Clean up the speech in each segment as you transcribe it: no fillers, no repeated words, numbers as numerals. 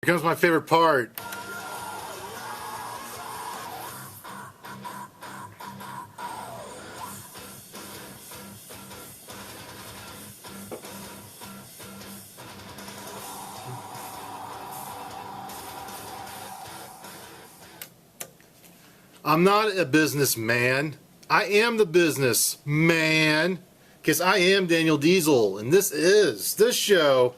Here comes my favorite part. I'm not a businessman. I am the business man. Because I am Daniel Diesel. And this is this show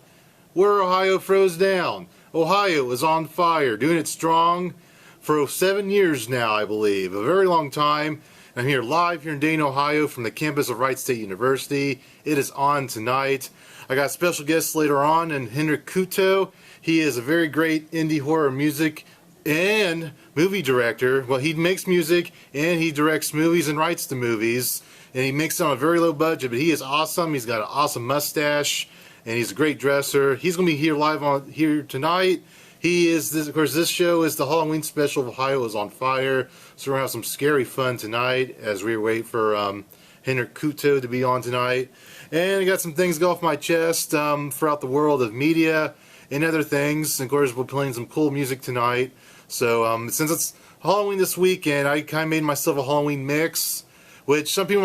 where Ohio throws down. Ohio is on fire, doing it strong for 7 years now, I believe. A very long time. I'm here live here in Dayton, Ohio from the campus of Wright State University. It is on tonight. I got special guests later on, and Henrique Couto. He is a very great indie horror music and movie director. Well, he makes music and he directs movies and writes the movies. And he makes it on a very low budget, but he is awesome. He's got an awesome mustache, and he's a great dresser. He's going to be here live on here tonight. He is, this, of course, this show is the Halloween special of Ohio is on Fire. So we're going to have some scary fun tonight as we wait for Henrique Couto to be on tonight. And I got some things go off my chest throughout the world of media and other things. And of course, we're playing some cool music tonight. So since it's Halloween this weekend, I kind of made myself a Halloween mix, which some people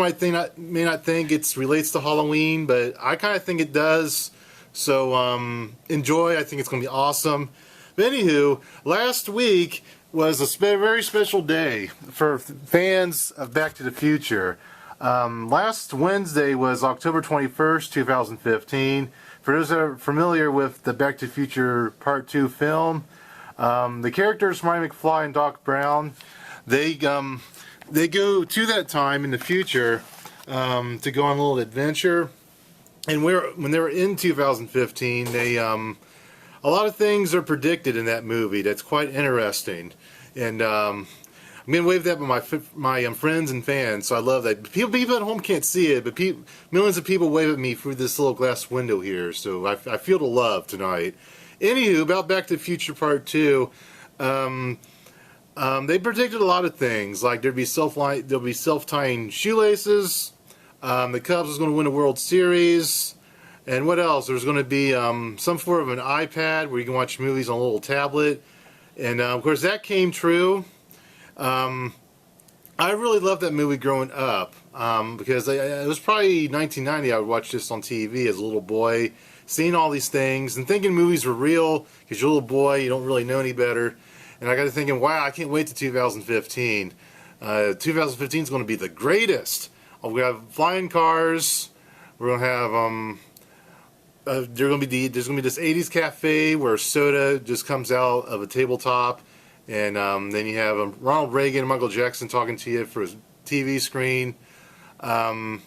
may not think it relates to Halloween, but I kind of think it does. So enjoy. I think it's going to be awesome. But anywho, last week was a very special day for fans of Back to the Future. Last Wednesday was October 21st, 2015. For those that are familiar with the Back to the Future Part 2 film, the characters Marty McFly and Doc Brown, they go to that time in the future to go on a little adventure. And when they were in 2015, a lot of things are predicted in that movie. That's quite interesting. And I'm going to wave that with my friends and fans, so I love that. People at home can't see it, but millions of people wave at me through this little glass window here, so I feel the love tonight. Anywho, about Back to the Future Part 2, they predicted a lot of things, like there'll be self-tying shoelaces, the Cubs was going to win a World Series, and what else? There's going to be some form of an iPad where you can watch movies on a little tablet, and of course that came true. I really loved that movie growing up because it was probably 1990 I would watch this on TV as a little boy, seeing all these things and thinking movies were real because you're a little boy, you don't really know any better. And I got to thinking, wow, I can't wait to 2015. 2015 is going to be the greatest. We're going to have flying cars. We're going to have there's going to be this 80s cafe where soda just comes out of a tabletop, and then you have Ronald Reagan and Michael Jackson talking to you for a TV screen. Now,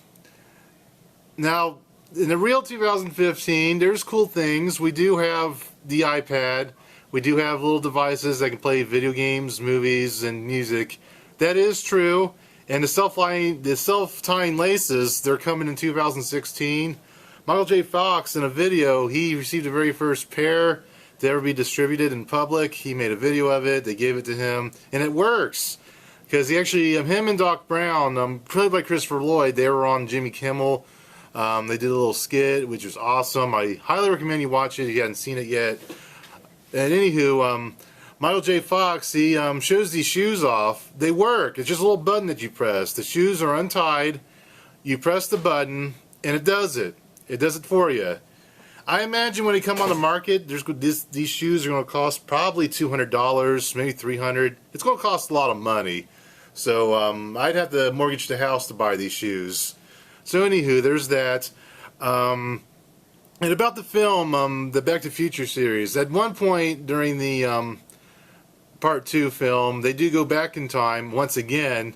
in the real 2015, there's cool things. We do have the iPad. We do have little devices that can play video games, movies, and music. That is true. And the self-tying laces, they're coming in 2016. Michael J. Fox, in a video, he received the very first pair to ever be distributed in public. He made a video of it. They gave it to him. And it works. Because him and Doc Brown, played by Christopher Lloyd, they were on Jimmy Kimmel. They did a little skit, which was awesome. I highly recommend you watch it if you haven't seen it yet. And anywho, Michael J. Fox, he shows these shoes off. They work. It's just a little button that you press. The shoes are untied. You press the button, and it does it. It does it for you. I imagine when they come on the market, these shoes are going to cost probably $200, maybe $300. It's going to cost a lot of money. So I'd have to mortgage the house to buy these shoes. So anywho, there's that. And about the film, the Back to the Future series, at one point during the Part 2 film, they do go back in time once again.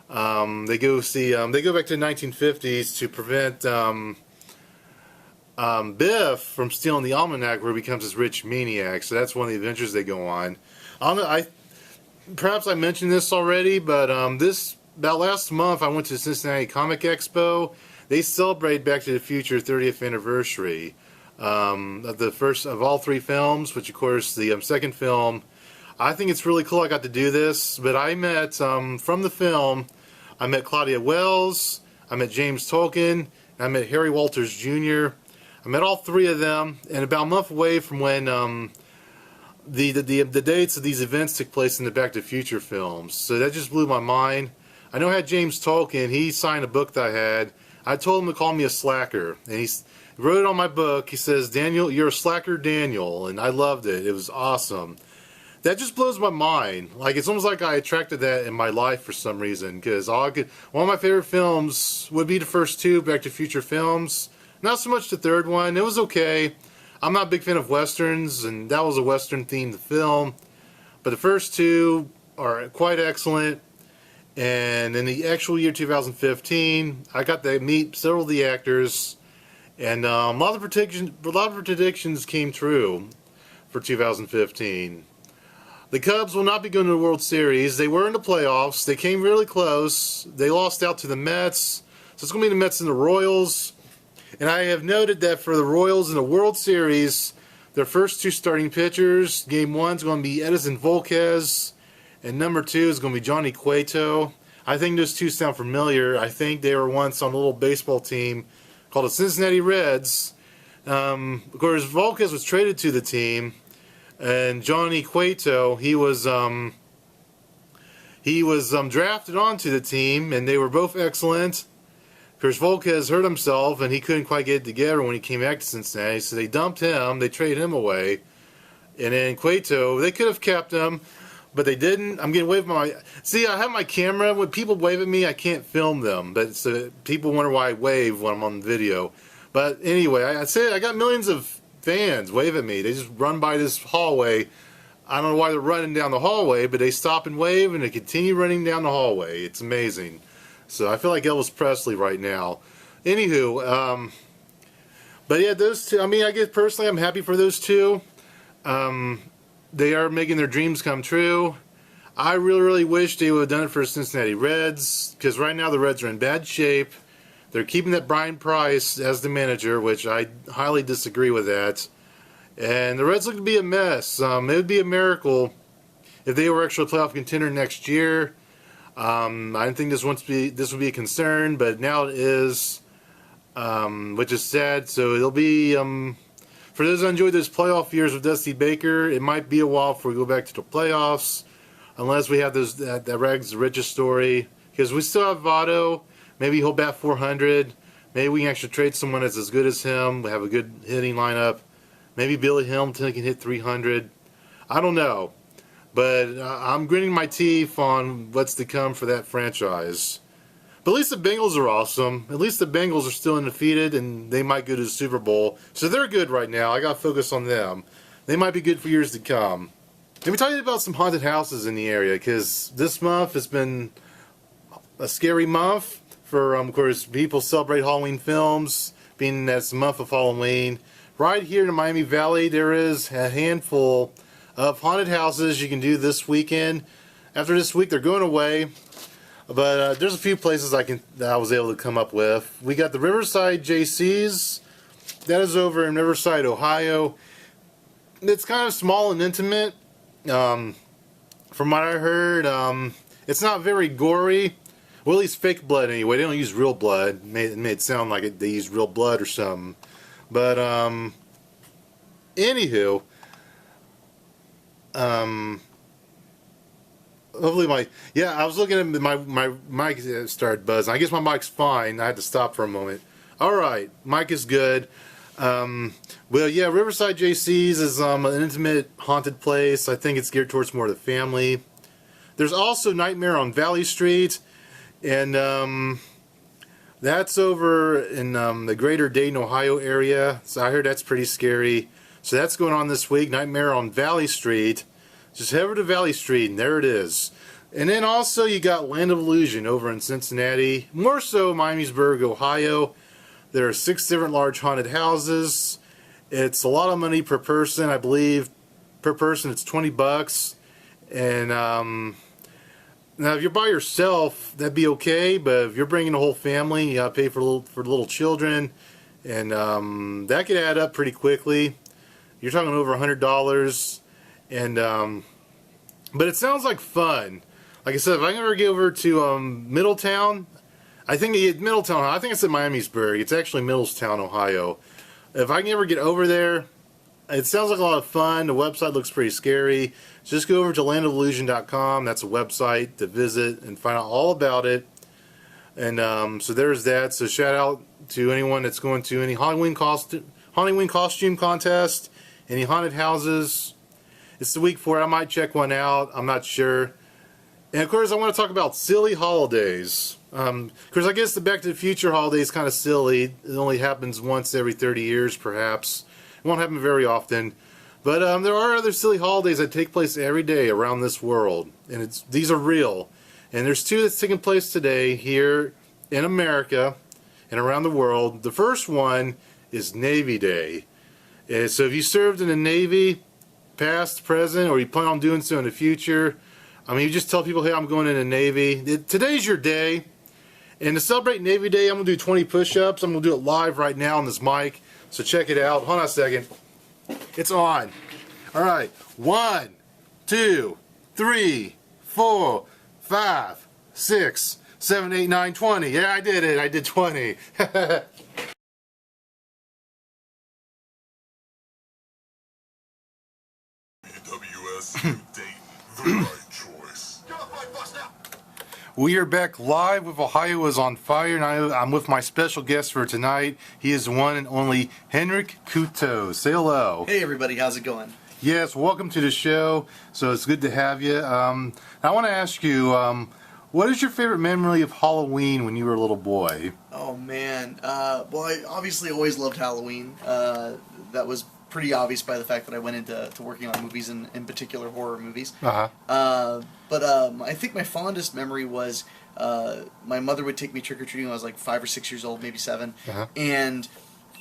They go back to the 1950s to prevent Biff from stealing the almanac where he becomes this rich maniac. So that's one of the adventures they go on. Perhaps I mentioned this already, but about last month I went to the Cincinnati Comic Expo. They celebrate Back to the Future 30th anniversary of the first of all three films, which of course the second film, I think it's really cool I got to do this, but I met, from the film, I met Claudia Wells, I met James Tolkien, I met Harry Walters Jr. I met all three of them, and about a month away from when the dates of these events took place in the Back to the Future films. So that just blew my mind. I know I had James Tolkien. He signed a book that I had. I told him to call me a slacker, and he wrote it on my book. He says, "Daniel, you're a slacker, Daniel," and I loved it. It was awesome. That just blows my mind. Like, it's almost like I attracted that in my life for some reason, because one of my favorite films would be the first two Back to the Future films. Not so much the third one. It was okay. I'm not a big fan of westerns, and that was a western-themed film. But the first two are quite excellent. And in the actual year 2015, I got to meet several of the actors, and a lot of predictions came true for 2015. The Cubs will not be going to the World Series. They were in the playoffs. They came really close. They lost out to the Mets. So it's going to be the Mets and the Royals. And I have noted that for the Royals in the World Series, their first two starting pitchers, game one is going to be Edison Volquez, and number two is going to be Johnny Cueto. I think those two sound familiar. I think they were once on a little baseball team called the Cincinnati Reds. Of course, Volquez was traded to the team. And Johnny Cueto, he was drafted onto the team, and they were both excellent. Of course, Volquez hurt himself, and he couldn't quite get it together when he came back to Cincinnati, so they dumped him. They traded him away. And then Cueto, they could have kept him, but they didn't. I'm getting waved by my... See, I have my camera. When people wave at me, I can't film them, but people wonder why I wave when I'm on video. But anyway, I say I got millions of fans wave at me. They just run by this hallway. I don't know why they're running down the hallway, but they stop and wave, and they continue running down the hallway. It's amazing. So I feel like Elvis Presley right now. Anywho, but yeah, those two, I mean, I guess personally I'm happy for those two. They are making their dreams come true. I really, really wish they would have done it for the Cincinnati Reds, because right now the Reds are in bad shape. They're keeping that Brian Price as the manager, which I highly disagree with that. And the Reds look to be a mess. It would be a miracle if they were actually a playoff contender next year. I didn't think this would be a concern, but now it is, which is sad. So it'll be, for those who enjoyed those playoff years with Dusty Baker, it might be a while before we go back to the playoffs, unless we have that Rags to Riches story. Because we still have Votto. Maybe he'll bat 400. Maybe we can actually trade someone that's as good as him. We have a good hitting lineup. Maybe Billy Hamilton can hit 300. I don't know. But I'm gritting my teeth on what's to come for that franchise. But at least the Bengals are awesome. At least the Bengals are still undefeated, and they might go to the Super Bowl. So they're good right now. I got to focus on them. They might be good for years to come. Let me tell you about some haunted houses in the area, because this month has been a scary month. Of course, people celebrate Halloween films, being that it's the month of Halloween. Right here in the Miami Valley, there is a handful of haunted houses you can do this weekend. After this week, they're going away, but there's a few places that I was able to come up with. We got the Riverside JC's. That is over in Riverside, Ohio. It's kind of small and intimate. From what I heard, it's not very gory. Well, at least fake blood anyway. They don't use real blood. It made it sound like they use real blood or something. But, anywho, hopefully I was looking at my mic started buzzing. I guess my mic's fine. I had to stop for a moment. Alright, mic is good. Well, yeah, Riverside JC's is an intimate, haunted place. I think it's geared towards more of the family. There's also Nightmare on Valley Street. And that's over in the greater Dayton, Ohio area. So I heard that's pretty scary. So that's going on this week. Nightmare on Valley Street. Just head over to Valley Street, and there it is. And then also you got Land of Illusion over in Cincinnati. More so Miamisburg, Ohio. There are 6 different large haunted houses. It's a lot of money per person. I believe per person it's $20. And now, if you're by yourself, that'd be okay, but if you're bringing the whole family, you gotta pay for the little children, and that could add up pretty quickly. You're talking over $100, and but it sounds like fun. Like I said, if I can ever get over to Middletown, I think it's Middletown. I think it's in Miamisburg. It's actually Middletown, Ohio. If I can ever get over there, It sounds like a lot of fun. The website looks pretty scary. Just go over to landofillusion.com. That's a website to visit and find out all about it. And so there's that. So shout out to anyone that's going to any Halloween costume contest, any haunted houses. It's the week for it. I might check one out. I'm not sure. And of course, I want to talk about silly holidays. Because I guess the Back to the Future holiday is kind of silly. It only happens once every 30 years, perhaps. It won't happen very often. But there are other silly holidays that take place every day around this world. And these are real. And there's two that's taking place today here in America and around the world. The first one is Navy Day. And so if you served in the Navy, past, present, or you plan on doing so in the future, I mean, you just tell people, hey, I'm going in the Navy. Today's your day. And to celebrate Navy Day, I'm going to do 20 push-ups. I'm going to do it live right now on this mic. So check it out. Hold on a second. It's on. All right. 1, 2, 3, 4, 5, 6, 7, 8, 9, 20. Yeah, I did it. I did 20. We are back live with Ohio is on Fire, and I'm with my special guest for tonight. He is the one and only Henrique Couto. Say hello. Hey everybody, how's it going? Yes, welcome to the show. So it's good to have you. I want to ask you, what is your favorite memory of Halloween when you were a little boy? Oh man, well I obviously always loved Halloween. That was pretty obvious by the fact that I went into working on movies, and in particular horror movies. But I think my fondest memory was my mother would take me trick-or-treating when I was like 5 or 6 years old, maybe 7, and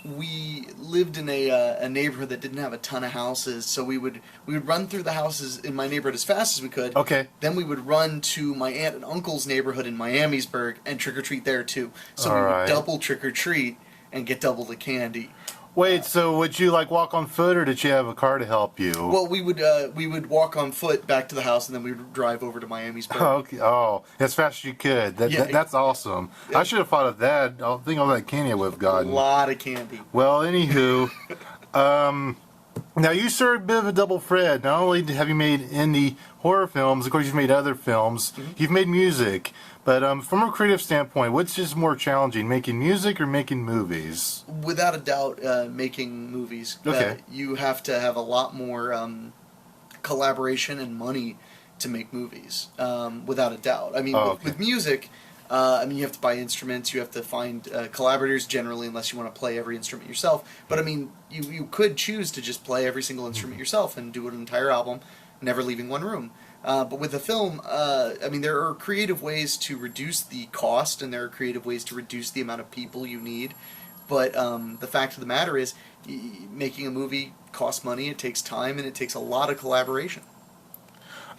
we lived in a neighborhood that didn't have a ton of houses, so we would run through the houses in my neighborhood as fast as we could. Okay. Then we would run to my aunt and uncle's neighborhood in Miamisburg and trick-or-treat there too. So we would double trick-or-treat and get double the candy. Wait, so would you like walk on foot, or did you have a car to help you? Well, we would walk on foot back to the house, and then we would drive over to Miamisburg. Oh, okay. Oh, as fast as you could. That's awesome. I should have thought of that. I think all that candy I would have gotten. A lot of candy. Well, anywho, now you serve a bit of a double thread. Not only have you made indie horror films, of course you've made other films. You've made music. But from a creative standpoint, what's just more challenging, making music or making movies? Without a doubt, making movies. Okay. You have to have a lot more collaboration and money to make movies, without a doubt. I mean, with music, I mean, you have to buy instruments, you have to find collaborators generally, unless you want to play every instrument yourself. But I mean, you could choose to just play every single instrument yourself and do an entire album, never leaving one room. But with a film, I mean, there are creative ways to reduce the cost, and there are creative ways to reduce the amount of people you need. But the fact of the matter is, making a movie costs money, it takes time, and it takes a lot of collaboration.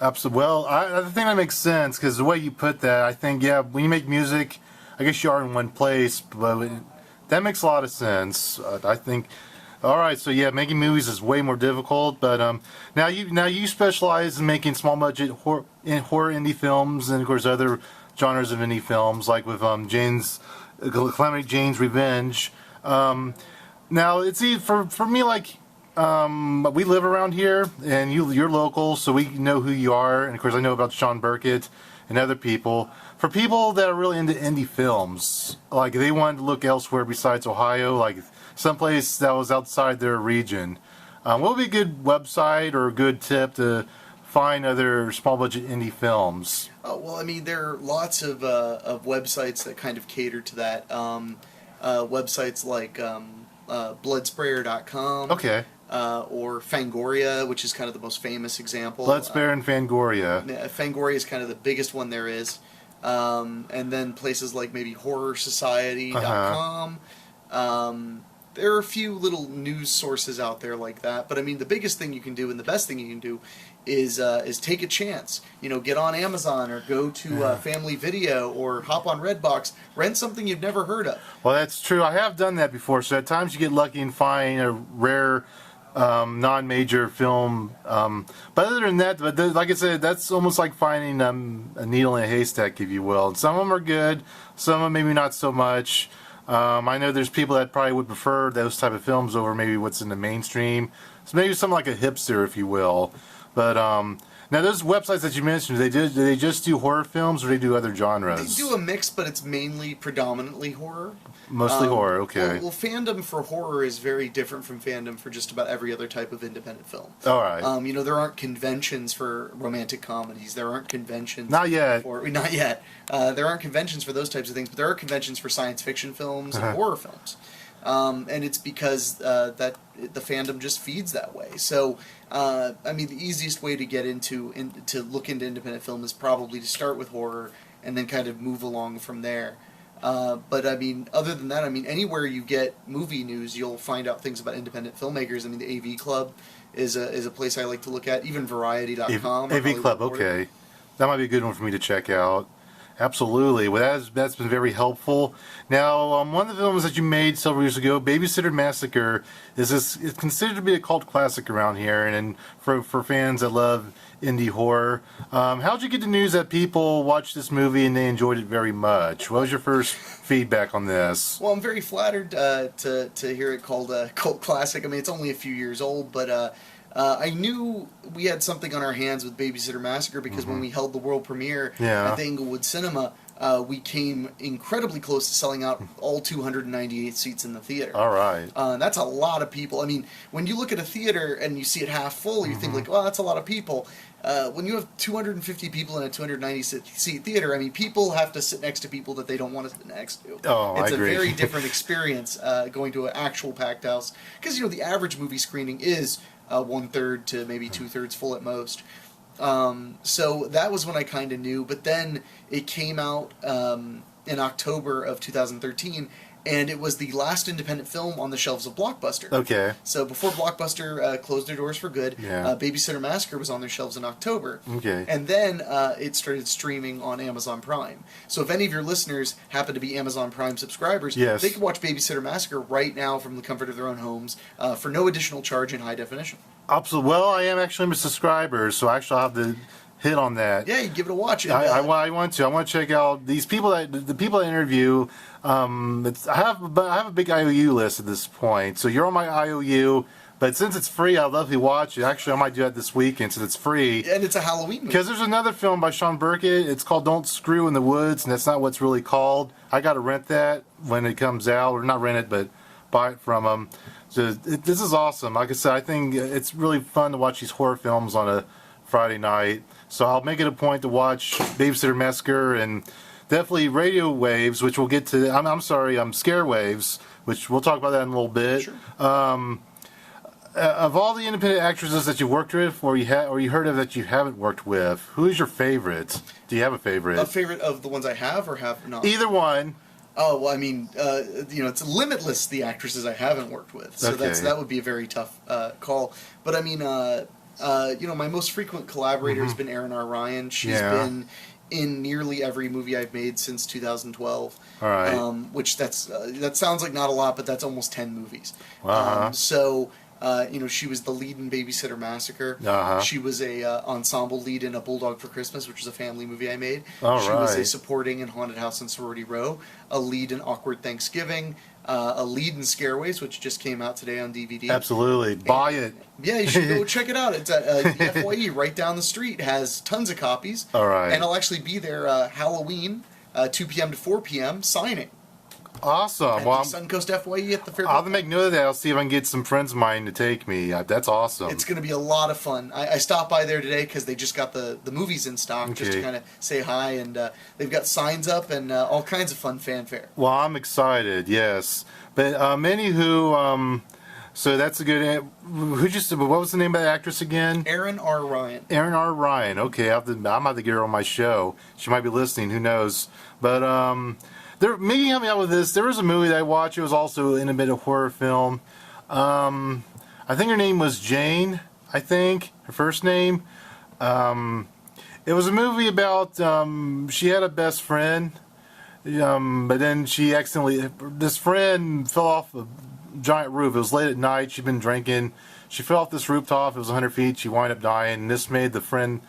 Absolutely. Well, I think that makes sense, because the way you put that, I think, yeah, when you make music, I guess you are in one place, but that makes a lot of sense. I think... All right, so yeah, making movies is way more difficult, but now you specialize in making small budget horror indie films, and of course other genres of indie films, like with Calamity Jane's Revenge. Now it's for me, like we live around here, and you're local, so we know who you are, and of course I know about Sean Burkett and other people. For people that are really into indie films, like they wanted to look elsewhere besides Ohio, like someplace that was outside their region, what would be a good website or a good tip to find other small budget indie films? Oh, well, I mean, there are lots of websites that kind of cater to that. Websites like bloodsprayer.com. Okay. Or Fangoria, which is kind of the most famous example. Bloodsprayer and Fangoria. Fangoria is kind of the biggest one there is. And then places like maybe HorrorSociety.com. There are a few little news sources out there like that, but I mean, the biggest thing you can do and the best thing you can do is take a chance. You know, get on Amazon or go to Family Video or hop on Redbox, rent something you've never heard of. Well, that's true. I have done that before, so at times you get lucky and find a rare non-major film. But other than that, like I said, that's almost like finding a needle in a haystack, if you will. And some of them are good, some of them maybe not so much. I know there's people that probably would prefer those type of films over maybe what's in the mainstream. So maybe something like a hipster, if you will. But now those websites that you mentioned, do they just do horror films or do they do other genres? They do a mix, but it's mainly predominantly horror. Mostly horror, okay. Well, fandom for horror is very different from fandom for just about every other type of independent film. All right. You know, there aren't conventions for romantic comedies. There aren't conventions. Not yet. Not yet. There aren't conventions for those types of things, but there are conventions for science fiction films and horror films. And it's because that the fandom just feeds that way. So, I mean, the easiest way to get to look into independent film is probably to start with horror and then kind of move along from there. But I mean, other than that, I mean, anywhere you get movie news, you'll find out things about independent filmmakers. I mean, the AV Club is a place I like to look at. Even Variety.com. AV Club, okay, that might be a good one for me to check out. Absolutely. Well, that's been very helpful. Now, one of the films that you made several years ago, Babysitter Massacre, it's considered to be a cult classic around here, and for fans that love indie horror. How'd you get the news that people watched this movie and they enjoyed it very much? What was your first feedback on this? Well, I'm very flattered to hear it called a cult classic. I mean, it's only a few years old, but I knew we had something on our hands with Babysitter Massacre because when we held the world premiere at the Inglewood Cinema, we came incredibly close to selling out all 298 seats in the theater. All right. That's a lot of people. I mean, when you look at a theater and you see it half full, you think like, well, that's a lot of people. When you have 250 people in a 290-seat theater, I mean, people have to sit next to people that they don't want to sit next to. Oh, it's I agree. a very different experience going to an actual packed house. Because, you know, the average movie screening is 1/3 to maybe 2/3 full at most. So that was when I kind of knew. But then it came out in October of 2013, and it was the last independent film on the shelves of Blockbuster. Okay. So before Blockbuster closed their doors for good, Yeah. Babysitter Massacre was on their shelves in October. Okay. And then it started streaming on Amazon Prime. So if any of your listeners happen to be Amazon Prime subscribers, Yes. they can watch Babysitter Massacre right now from the comfort of their own homes for no additional charge in high definition. Absolutely. Well, I am actually a subscriber, so actually I'll have to hit on that. Yeah, you give it a watch. I want to. I want to check out these people the people I interview. I have a big IOU list at this point, so you're on my IOU. But since it's free, I'll love to watch it. Actually, I might do that this weekend since it's free. And it's a Halloween movie. Because there's another film by Sean Burkett. It's called Don't Screw in the Woods, and that's not what's really called. I got to rent that when it comes out, or not rent it, but buy it from him. So this is awesome. Like I said, I think it's really fun to watch these horror films on a Friday night. So I'll make it a point to watch Babysitter Massacre and definitely Radio Waves, which we'll get to. I'm sorry, Scare Waves, which we'll talk about that in a little bit. Sure. Of all the independent actresses that you worked with, or you heard of that you haven't worked with, who is your favorite? Do you have a favorite? A favorite of the ones I have or have not? Either one. Oh, well, I mean, you know, it's limitless the actresses I haven't worked with, so Okay. that would be a very tough call. But I mean, you know, my most frequent collaborator has been Erin R. Ryan. She's been in nearly every movie I've made since 2012. All right. Which that sounds like not a lot, but that's almost 10 movies. Uh-huh. So. You know, she was the lead in Babysitter Massacre. Uh-huh. She was a ensemble lead in A Bulldog for Christmas, which was a family movie I made. All she was a right. supporting in Haunted House and Sorority Row, a lead in Awkward Thanksgiving, a lead in Scareways, which just came out today on DVD. Absolutely. Buy it. Yeah, you should go check it out. It's at the FYE right down the street. Has tons of copies. All right. And I'll actually be there Halloween, 2 p.m. to 4 p.m. signing. Awesome. At Well, the Suncoast FYE at the Fair. I'll make note of that. I'll see if I can get some friends of mine to take me. That's awesome. It's going to be a lot of fun. I stopped by there today because they just got the movies in stock, just to kind of say hi, and they've got signs up and all kinds of fun fanfare. Well, I'm excited. Yes, but anywho, so that's a good. Who just? What was the name of the actress again? Erin R. Ryan. Erin R. Ryan. Okay, I might have to get her on my show. She might be listening. Who knows? But maybe help me out with this. There was a movie that I watched. It was also in a bit of horror film. I think her name was Jane. I think her first name. It was a movie about she had a best friend, but then she accidentally. This friend fell off a giant roof. It was late at night. She'd been drinking. She fell off this rooftop. It was 100 feet. She wound up dying. And this made the friend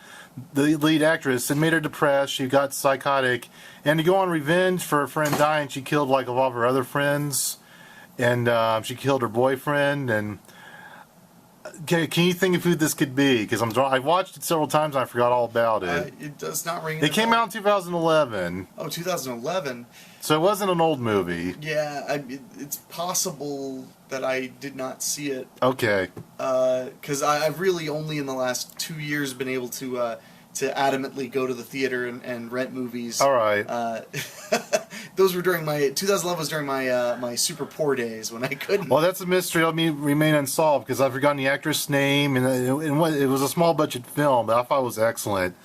the lead actress. It made her depressed. She got psychotic, and to go on revenge for her friend dying, she killed like a lot of her other friends, and she killed her boyfriend. And can you think of who this could be? Because I watched it several times and I forgot all about it. It does not ring. It came out in 2011. Oh, 2011. So it wasn't an old movie. Yeah, it's possible that I did not see it. Okay. Because I've really only in the last 2 years been able to adamantly go to the theater and rent movies. All right. Those were during my 2011 was during my super poor days when I couldn't. Well, that's a mystery. Let me remain unsolved because I've forgotten the actress' name, and it was a small budget film, but I thought it was excellent.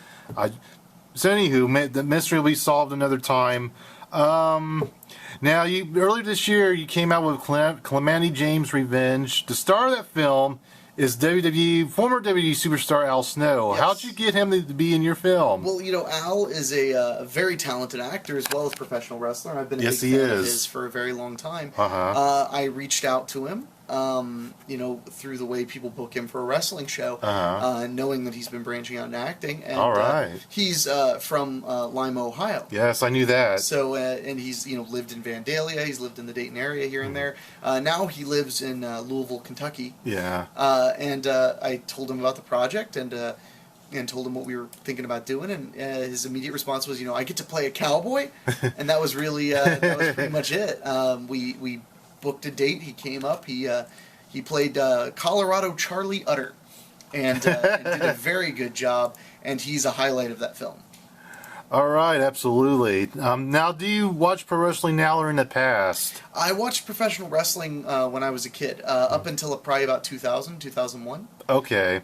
So anywho, the mystery will be solved another time. Now, earlier this year, you came out with Calamity Jane's Revenge. The star of that film is former WWE superstar Al Snow. Yes. How'd you get him to be in your film? Well, Al is a very talented actor as well as professional wrestler. I've been a big fan of his for a very long time. I reached out to him, through the way people book him for a wrestling show, knowing that he's been branching out in acting. And, all right. He's from Lima, Ohio. Yes, I knew that. So, and he's lived in Vandalia. He's lived in the Dayton area here and there. Now he lives in Louisville, Kentucky. Yeah. And I told him about the project and told him what we were thinking about doing, and his immediate response was, I get to play a cowboy, and that was really that was pretty much it. We booked a date. He came up. He played Colorado Charlie Utter, and did a very good job. And he's a highlight of that film. All right, absolutely. Now, do you watch pro wrestling now or in the past? I watched professional wrestling when I was a kid, up until probably about 2000, 2001. Okay.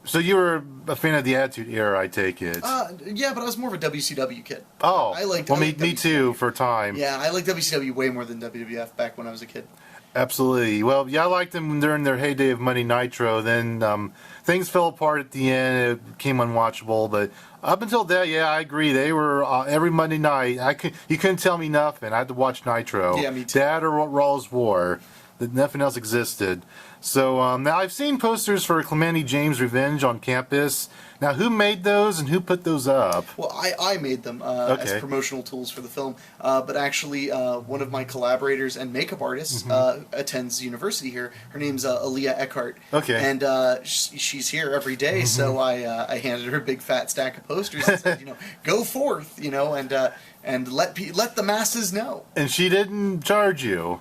So you were a fan of the Attitude Era, I take it. Yeah, but I was more of a WCW kid. Oh, I liked me too, for a time. Yeah, I liked WCW way more than WWF back when I was a kid. Absolutely. Well, yeah, I liked them during their heyday of Monday Nitro. Then things fell apart at the end. It became unwatchable. But up until that, yeah, I agree. They were every Monday night. You couldn't tell me nothing. I had to watch Nitro. Yeah, me too. That or Raw's War. Nothing else existed. So now I've seen posters for Calamity Jane's Revenge on campus. Now, who made those and who put those up? Well, I made them as promotional tools for the film. But actually, one of my collaborators and makeup artists attends university here. Her name's Aaliyah Eckhart. Okay. And she's here every day, so I handed her a big fat stack of posters and said, go forth, and let the masses know. And she didn't charge you.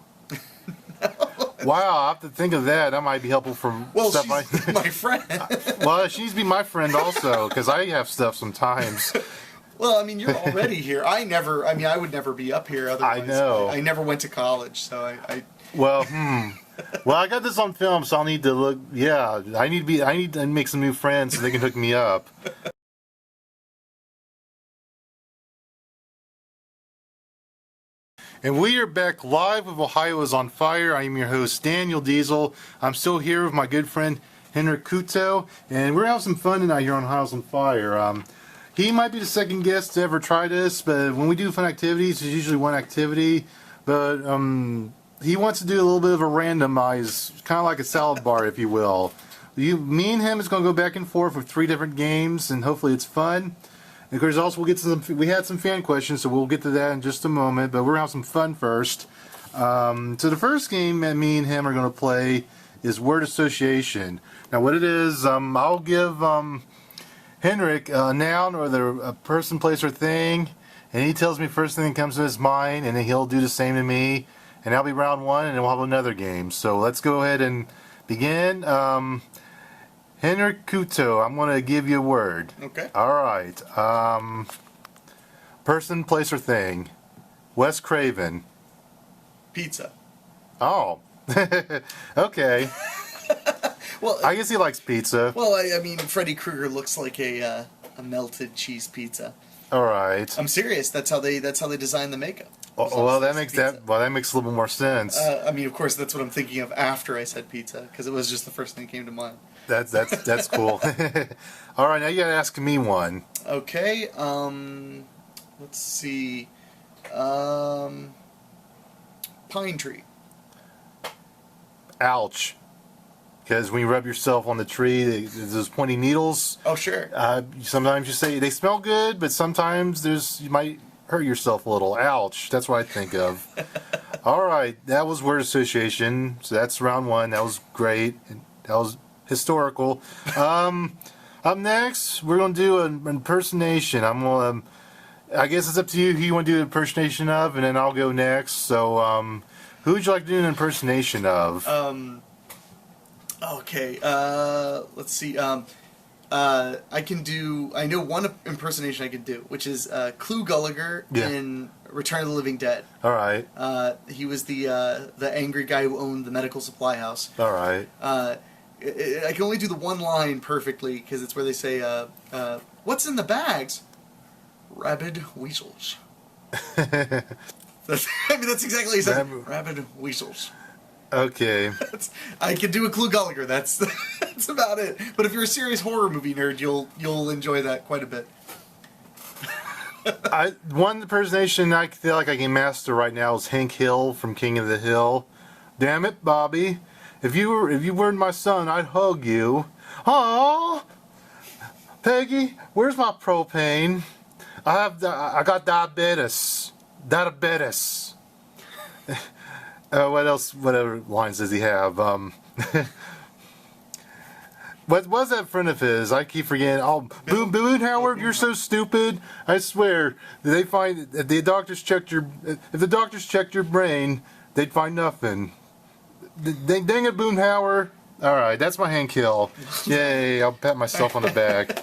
Wow, I have to think of that. That might be helpful for stuff. She's my friend. Well, she needs to be my friend also, because I have stuff sometimes. Well, you're already here. I would never be up here otherwise. I know. I never went to college, so I Well, Well, I got this on film, so I'll need to look. Yeah, I need to make some new friends so they can hook me up. And we are back live with Ohio is on Fire. I am your host, Daniel Diesel. I'm still here with my good friend, Henrique Couto, and we're having some fun tonight here on Ohio is on Fire. He might be the second guest to ever try this, but when we do fun activities, there's usually one activity. But he wants to do a little bit of a randomized, kind of like a salad bar, if you will. Me and him is going to go back and forth with 3 different games, and hopefully it's fun. And of course, also we had some fan questions, so we'll get to that in just a moment. But we're gonna have some fun first. So the first game that me and him are gonna play is word association. Now, what it is, I'll give Henrique a noun or a person, place, or thing, and he tells me first thing that comes to his mind, and then he'll do the same to me, and that'll be round 1, and then we'll have another game. So let's go ahead and begin. Henrique Couto, I'm going to give you a word. Okay. All right. Person, place, or thing. Wes Craven. Pizza. Oh. Okay. Well, I guess he likes pizza. Well, Freddy Krueger looks like a melted cheese pizza. All right. I'm serious. That's how they designed the makeup. Well, that makes a little bit more sense. Of course, that's what I'm thinking of after I said pizza, because it was just the first thing that came to mind. That's cool. All right, now you gotta ask me one. Okay. Let's see. Pine tree. Ouch. Because when you rub yourself on the tree, there's those pointy needles. Oh, sure. Sometimes you say they smell good, but sometimes you might hurt yourself a little. Ouch. That's what I think of. All right. That was word association. So that's round one. That was great. That was historical. Up next, we're going to do an impersonation. I guess it's up to you who you want to do an impersonation of, and then I'll go next. So, who would you like to do an impersonation of? Okay, let's see. I know one impersonation I can do, which is Clu Gulager in Return of the Living Dead. All right. He was the angry guy who owned the medical supply house. All right. I can only do the one line perfectly because it's where they say, "What's in the bags? Rabid weasels." That's exactly what he says. Rabid weasels. Okay. I can do a Clu Gulager. That's about it. But if you're a serious horror movie nerd, you'll enjoy that quite a bit. One impersonation I feel like I can master right now is Hank Hill from King of the Hill. Damn it, Bobby. If you weren't my son, I'd hug you. Aw, Peggy, where's my propane? I got diabetes. What else? Whatever lines does he have? What was that friend of his? I keep forgetting. Oh, Boone Howard, you're so stupid. I swear. They find if the doctors checked your brain, they'd find nothing. Dang it, Boone Howard. All right, that's my Hank Hill. Yay! I'll pat myself on the back.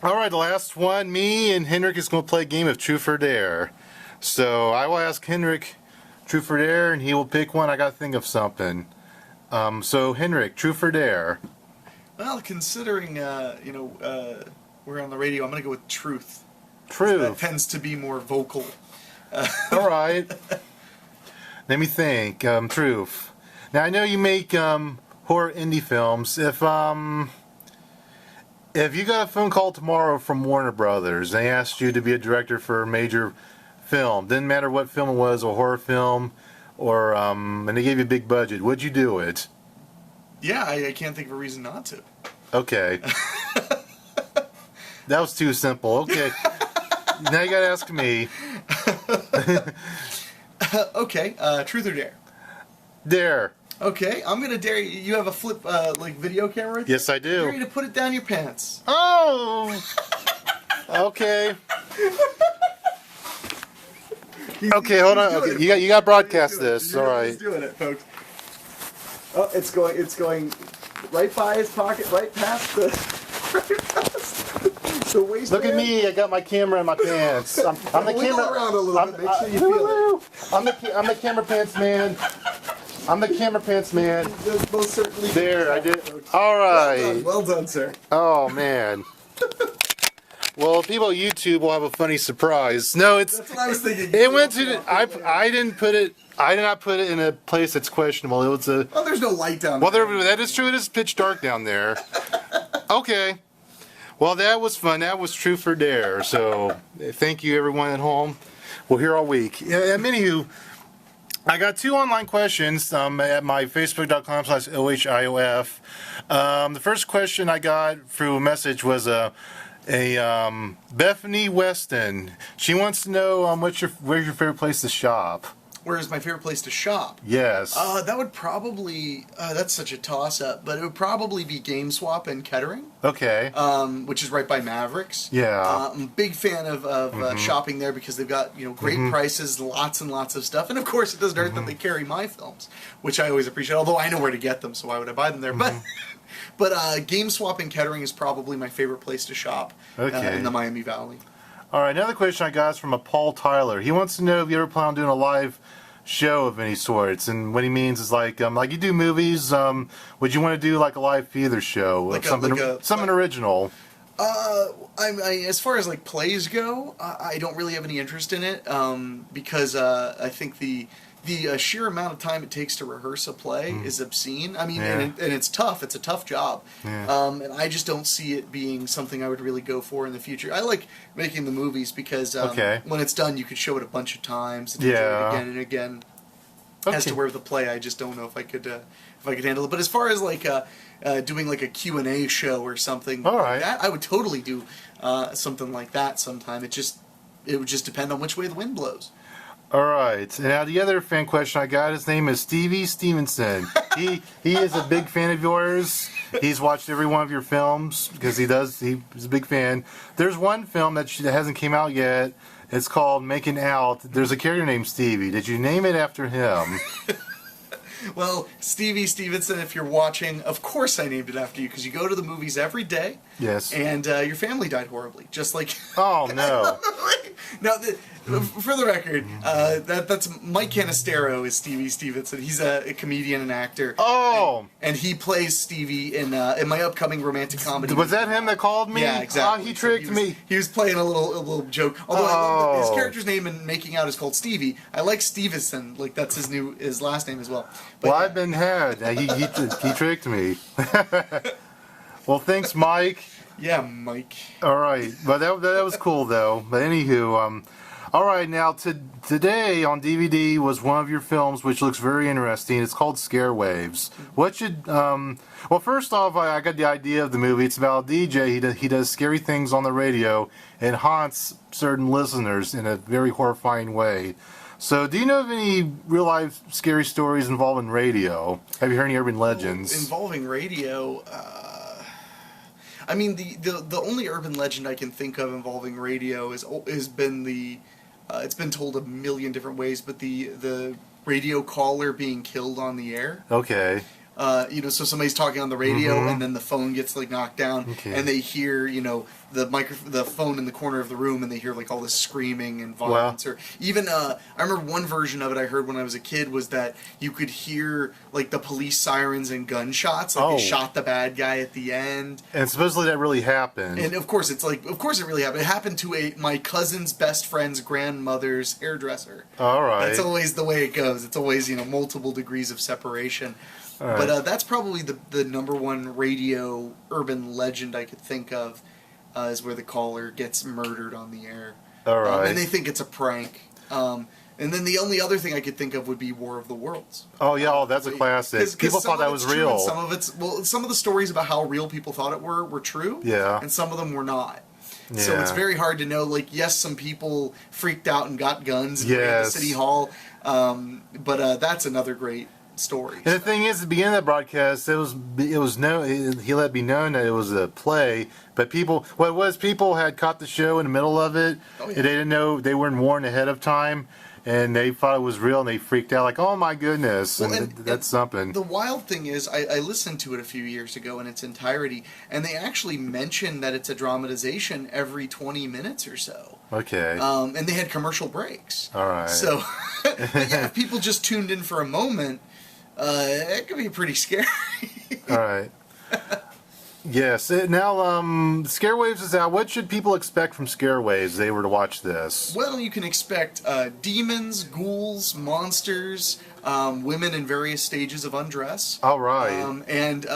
All right, the last one. Me and Henrique is going to play a game of Truth or Dare. So I will ask Henrique Truth or Dare, and he will pick one. I got to think of something. So Henrique, Truth or Dare? Well, considering we're on the radio, I'm going to go with truth. Truth. That tends to be more vocal. All right. Let me think. Truth. Now I know you make horror indie films. If you got a phone call tomorrow from Warner Brothers, they asked you to be a director for a major film, didn't matter what film it was, a horror film, or and they gave you a big budget, would you do it? Yeah, I can't think of a reason not to. Okay. That was too simple. Okay. Now you gotta ask me. Okay, truth or dare? Dare. Okay, I'm gonna dare you. You have a flip video camera? Yes, I do. Dare you to put it down your pants. Oh. Okay. Okay, hold on. Okay, you got to broadcast this. All right. He's doing it, folks. Oh, it's going right by his pocket, right past the waistband. Look at me! I got my camera in my pants. I'm the camera. Around a little bit. Make sure you feel it. I'm the camera pants man. I'm the camera pants man. Most certainly. There, I did. All right. Well done, sir. Oh man. Well, people at YouTube will have a funny surprise. No, That's what I was thinking. It went to. I didn't put it. I did not put it in a place that's questionable. It was a. Oh, there's no light down Well, there. that is true. It is pitch dark down there. Okay. Well, that was fun. That was Truth or Dare. So, thank you, everyone at home. We're here all week. Anywho, I got 2 online questions at my facebook.com/OhioF. The first question I got through a message was Bethany Weston. She wants to know where's your favorite place to shop? Where is my favorite place to shop? Yes. That would probably that's such a toss-up, but it would probably be GameSwap in Kettering. Okay. Which is right by Mavericks. Yeah. I'm a big fan of shopping there because they've got great prices, lots and lots of stuff, and of course it doesn't hurt that they carry my films, which I always appreciate. Although I know where to get them, so why would I buy them there? But GameSwap in Kettering is probably my favorite place to shop in the Miami Valley. All right, another question I got is from a Paul Tyler. He wants to know if you ever plan on doing a live show of any sorts, and what he means is like you do movies. Would you want to do like a live theater show, something original? As far as like plays go, I don't really have any interest in it because I think the sheer amount of time it takes to rehearse a play is obscene. I mean, and it's tough. It's a tough job. Yeah. And I just don't see it being something I would really go for in the future. I like making the movies because when it's done, you could show it a bunch of times and enjoy it again and again. As to where the play, I just don't know if I could handle it. But as far as like doing like a Q&A show or something like that, I would totally do something like that sometime. It would just depend on which way the wind blows. All right. Now the other fan question I got, his name is Stevie Stevenson. he is a big fan of yours. He's watched every one of your films because he's a big fan. There's one film that hasn't came out yet. It's called Making Out. There's a character named Stevie. Did you name it after him? Well, Stevie Stevenson, if you're watching, of course I named it after you because you go to the movies every day. Yes. And your family died horribly, just like. Oh no. Now, for the record, that's Mike Canistero is Stevie Stevenson. He's a comedian and actor. Oh. And he plays Stevie in my upcoming romantic comedy. Was that him that called me? Yeah, exactly. Oh, he tricked me. He was playing a little joke. Although I love that his character's name in Making Out is called Stevie. I like Stevenson. Like that's his last name as well. But, well, I've been had. He tricked me. Well, thanks, Mike. Yeah, Mike. All right, but that was cool though. But anywho, all right, now today on DVD was one of your films, which looks very interesting. It's called Scare Waves. What should well, first off, I got the idea of the movie. It's about a DJ. He does scary things on the radio and haunts certain listeners in a very horrifying way. So, do you know of any real life scary stories involving radio? Have you heard any urban legends involving radio? I mean, the only urban legend I can think of involving radio has been it's been told a million different ways, but the radio caller being killed on the air. Okay. So somebody's talking on the radio, and then the phone gets like knocked down, and they hear the phone in the corner of the room, and they hear like all this screaming and violence. Wow. Or even I remember one version of it I heard when I was a kid was that you could hear like the police sirens and gunshots, like they shot the bad guy at the end. And supposedly that really happened. And of course it really happened. It happened to my cousin's best friend's grandmother's hairdresser. All right. That's always the way it goes. It's always multiple degrees of separation. Right. But that's probably the number one radio urban legend I could think of, is where the caller gets murdered on the air. All right. And they think it's a prank. And then the only other thing I could think of would be War of the Worlds. Oh yeah, that's a classic. People thought that was real. Some of some of the stories about how real people thought it were true. Yeah. And some of them were not. Yeah. So it's very hard to know. Like, yes, some people freaked out and got guns and ran to City Hall. But that's another great story. And the thing is, at the beginning of that broadcast, he let it be known that it was a play, but people had caught the show in the middle of it, and they didn't know, they weren't warned ahead of time, and they thought it was real, and they freaked out like, oh my goodness, and that's something. The wild thing is, I listened to it a few years ago in its entirety, and they actually mentioned that it's a dramatization every 20 minutes or so. Okay. And they had commercial breaks. All right. So, if people just tuned in for a moment, it could be pretty scary. All right. Yes. Now, Scare Waves is out. What should people expect from Scare Waves if they were to watch this? Well, you can expect demons, ghouls, monsters, women in various stages of undress. All right. And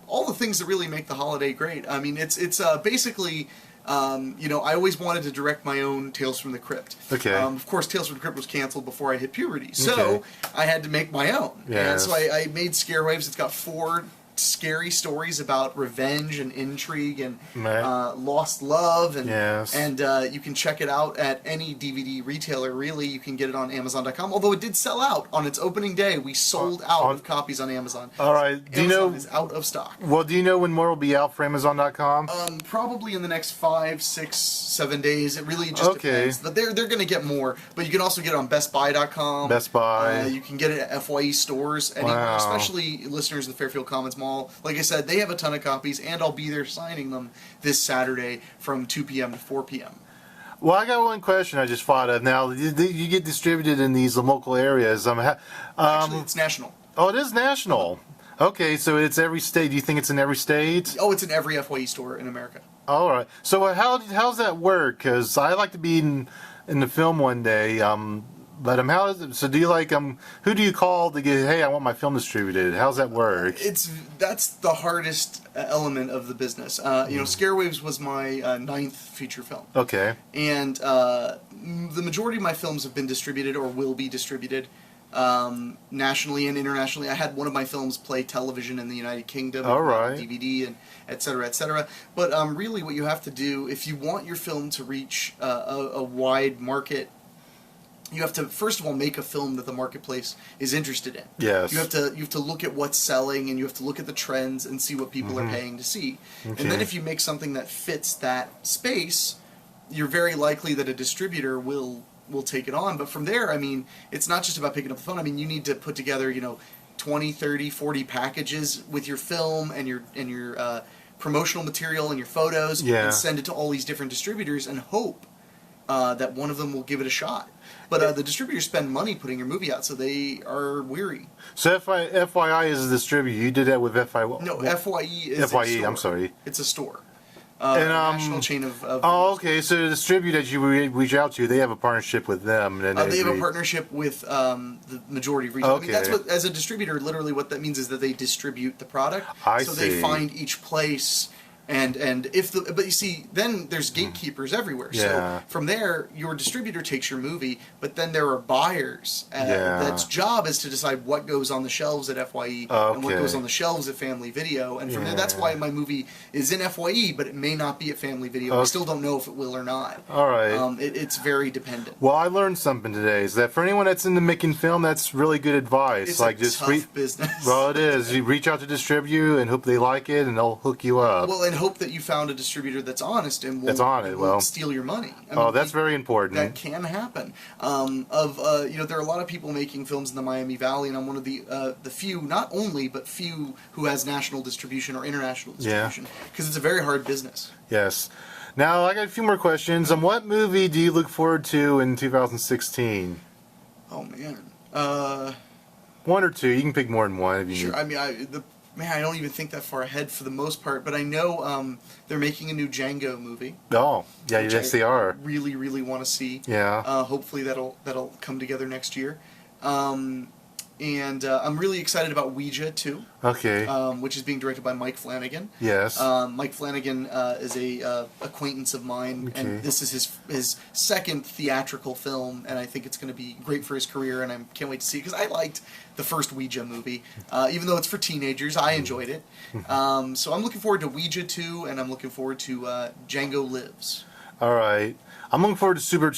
all the things that really make the holiday great. I mean, it's basically... I always wanted to direct my own Tales from the Crypt. Okay. Of course, Tales from the Crypt was canceled before I hit puberty, so I had to make my own. Yes. And so I made Scare Waves. It's got 4 scary stories about revenge and intrigue and lost love, and you can check it out at any DVD retailer. Really, you can get it on Amazon.com. Although it did sell out on its opening day, we sold out of copies on Amazon. All right, Amazon is out of stock. Well, do you know when more will be out for Amazon.com? Probably in the next 5, 6, 7 days. It really just depends. But they're going to get more. But you can also get it on BestBuy.com. Best Buy. You can get it at FYE stores anywhere, especially listeners of the Fairfield Commons Mall. Like I said, they have a ton of copies, and I'll be there signing them this Saturday from 2 p.m. to 4 p.m. Well, I got one question I just thought of. Now, you get distributed in these local areas. Actually, it's national. Oh, it is national. Okay, so it's every state. Do you think it's in every state? Oh, it's in every FYE store in America. All right. So how's that work? Because I like to be in the film one day. But how is it? So do you who do you call to get? Hey, I want my film distributed. How's that work? That's the hardest element of the business. Scare Waves was my 9th feature film. Okay. And the majority of my films have been distributed or will be distributed nationally and internationally. I had one of my films play television in the United Kingdom, All right. DVD, and et cetera, et cetera. But really what you have to do, if you want your film to reach a wide market, you have to, first of all, make a film that the marketplace is interested in. Yes. You have to look at what's selling, and you have to look at the trends and see what people are paying to see. Okay. And then if you make something that fits that space, you're very likely that a distributor will take it on. But from there, I mean, it's not just about picking up the phone. I mean, you need to put together, 20, 30, 40 packages with your film and your promotional material and your photos, and send it to all these different distributors and hope that one of them will give it a shot. But the distributors spend money putting your movie out, so they are weary. So FYI is a distributor. You did that with FYI. No, FYE is FYE, a store. I'm sorry. It's a store. And, a national chain of oh, okay. So the distributor that you reach out to, they have a partnership with them. And they have a partnership with the majority of regions. Okay. I mean, that's what, as a distributor, literally what that means is that they distribute the product. I so see. they find each place. And if but you see, then there's gatekeepers everywhere. Yeah. So from there, your distributor takes your movie, but then there are buyers. That's job is to decide what goes on the shelves at FYE and what goes on the shelves at Family Video. And from there, that's why my movie is in FYE, but it may not be at Family Video. We still don't know if it will or not. All right. It's very dependent. Well, I learned something today. Is that for anyone that's into making film, that's really good advice. It's like a tough business. Well, it is. You reach out to distribute and hope they like it, and they'll hook you up. Well, and hope that you found a distributor that's honest and won't steal your money. I mean, that's very important. That can happen. There are a lot of people making films in the Miami Valley, and I'm one of the few, not only, but few who has national distribution or international distribution, because it's a very hard business. Yes. Now, I got a few more questions. What movie do you look forward to in 2016? Oh, man. One or two. You can pick more than one if you Sure. need. I mean, I don't even think that far ahead for the most part, but I know they're making a new Django movie. Oh, yeah, yes, they are. Really, really want to see. Yeah. Hopefully that'll come together next year. And I'm really excited about Ouija too. Okay. Which is being directed by Mike Flanagan. Yes. Mike Flanagan is a acquaintance of mine, and this is his second theatrical film, and I think it's going to be great for his career, and I can't wait to see it because I liked the first Ouija movie, even though it's for teenagers. I enjoyed it. So I'm looking forward to Ouija 2, and I'm looking forward to Django Lives. All right. I'm looking forward to Super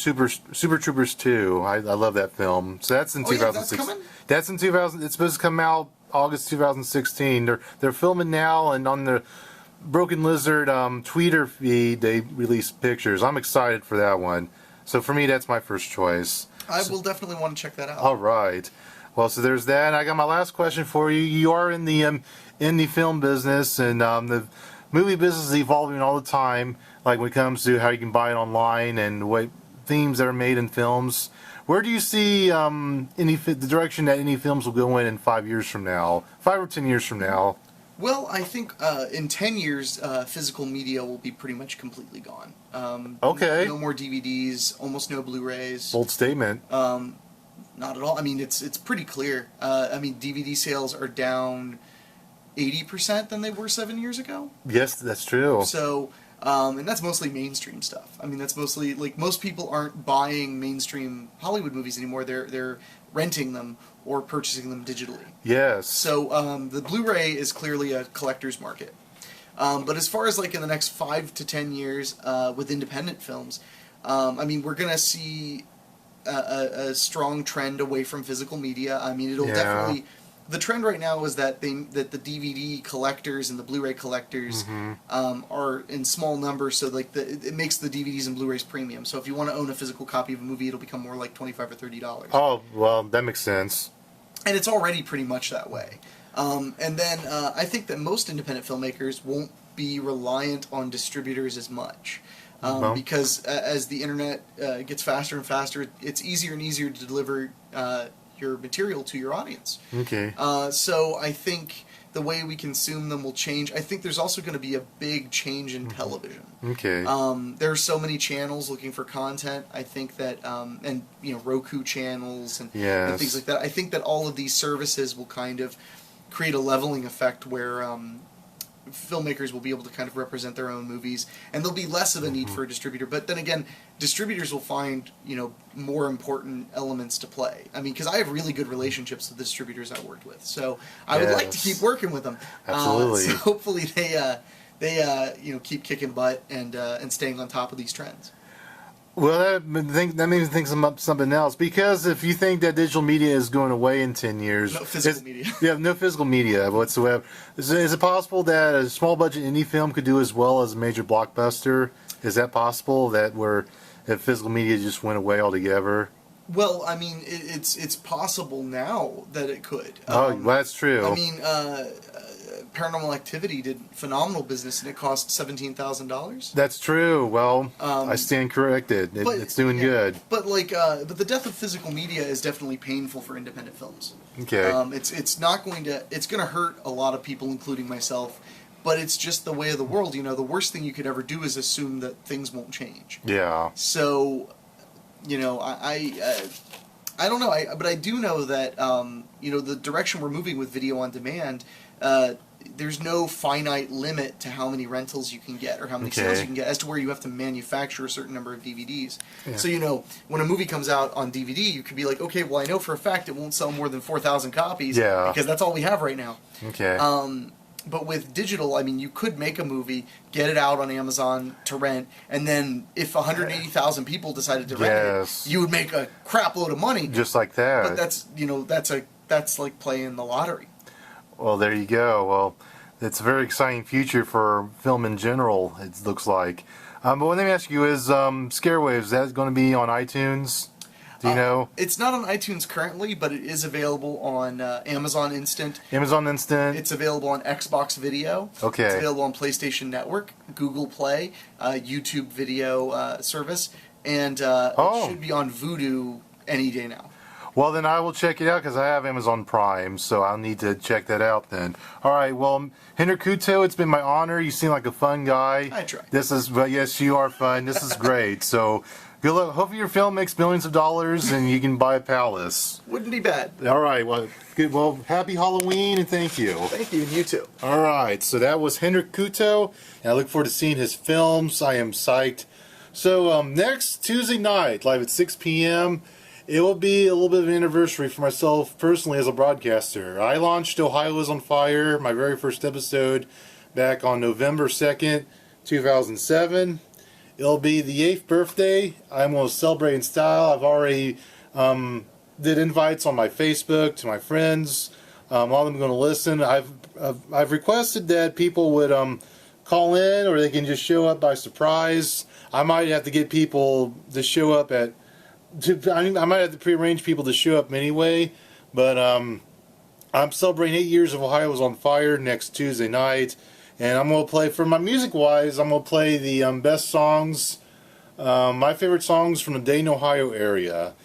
Troopers 2. I love that film. So that's in 2006. That's coming? That's in 2000. It's supposed to come out August 2016. They're filming now, and on the Broken Lizard Twitter feed, they release pictures. I'm excited for that one. So for me, that's my first choice. I will definitely want to check that out. All right. Well, so there's that. I got my last question for you. You are in the indie film business, and the movie business is evolving all the time. Like when it comes to how you can buy it online and what themes that are made in films. Where do you see the direction that any films will go in 5 years from now, 5 or 10 years from now? Well, I think in 10 years, physical media will be pretty much completely gone. Okay. No more DVDs, almost no Blu-rays. Bold statement. Not at all. I mean, it's pretty clear. I mean, DVD sales are down 80% than they were 7 years ago. Yes, that's true. So, and that's mostly mainstream stuff. I mean, that's mostly, like, most people aren't buying mainstream Hollywood movies anymore. They're renting them or purchasing them digitally. Yes. So, the Blu-ray is clearly a collector's market. But as far as, like, in the next 5 to 10 years with independent films, I mean, we're going to see a strong trend away from physical media. I mean, it'll definitely... The trend right now is that the DVD collectors and the Blu-ray collectors are in small numbers, so like it makes the DVDs and Blu-rays premium. So if you want to own a physical copy of a movie, it'll become more like $25 or $30. Oh, well, that makes sense. And it's already pretty much that way. And then I think that most independent filmmakers won't be reliant on distributors as much. Because as the internet gets faster and faster, it's easier and easier to deliver your material to your audience. Okay. So I think the way we consume them will change. I think there's also going to be a big change in television. Okay. There are so many channels looking for content. I think that, and Roku channels and things like that. I think that all of these services will kind of create a leveling effect where filmmakers will be able to kind of represent their own movies, and there'll be less of a need for a distributor. But then again, distributors will find, more important elements to play. I mean, because I have really good relationships with the distributors I worked with, so I would like to keep working with them. Absolutely. So hopefully they keep kicking butt and staying on top of these trends. Well, that made me think something else. Because if you think that digital media is going away in 10 years... No physical media. Yeah, no physical media whatsoever. Is it possible that a small budget indie film could do as well as a major blockbuster? Is that possible, that if physical media just went away altogether? Well, I mean, it's possible now that it could. Well, that's true. I mean, Paranormal Activity did phenomenal business, and it cost $17,000. That's true. Well, I stand corrected. It's doing good. But but the death of physical media is definitely painful for independent films. Okay. It's going to hurt a lot of people, including myself. But it's just the way of the world. The worst thing you could ever do is assume that things won't change. Yeah. So, I don't know. But I do know that the direction we're moving with video on demand. There's no finite limit to how many rentals you can get or how many sales you can get, as to where you have to manufacture a certain number of DVDs. Yeah. So, when a movie comes out on DVD, you could be like, okay, well, I know for a fact it won't sell more than 4,000 copies because that's all we have right now. Okay. But with digital, I mean, you could make a movie, get it out on Amazon to rent, and then if 180,000 people decided to rent it, you would make a crap load of money. Just like that. But that's like playing the lottery. Well, there you go. Well, it's a very exciting future for film in general, it looks like. But let me ask you, is Scarewaves, is that going to be on iTunes? Do you know? It's not on iTunes currently, but it is available on Amazon Instant. Amazon Instant. It's available on Xbox Video. Okay. It's available on PlayStation Network, Google Play, YouTube Video service, and it should be on Vudu any day now. Well, then I will check it out because I have Amazon Prime, so I'll need to check that out then. All right, well, Henrique Couto, it's been my honor. You seem like a fun guy. I try. But yes, you are fun. This is great. So, good luck. Hopefully your film makes millions of dollars and you can buy a palace. Wouldn't be bad. All right, well, good. Well, happy Halloween and thank you. Thank you, and you too. All right, so that was Henrique Couto, and I look forward to seeing his films. I am psyched. So, next Tuesday night, live at 6 p.m., it will be a little bit of an anniversary for myself personally as a broadcaster. I launched Ohio is on Fire, my very first episode, back on November 2nd, 2007. It'll be the 8th birthday. I'm going to celebrate in style. I've already did invites on my Facebook to my friends. All of them are going to listen. I've requested that people would call in, or they can just show up by surprise. I might have to get people to show up I might have to prearrange people to show up anyway, but I'm celebrating 8 years of Ohio is on Fire next Tuesday night, and I'm going to play, for my music-wise, I'm going to play the best songs, my favorite songs from the Dayton, Ohio area.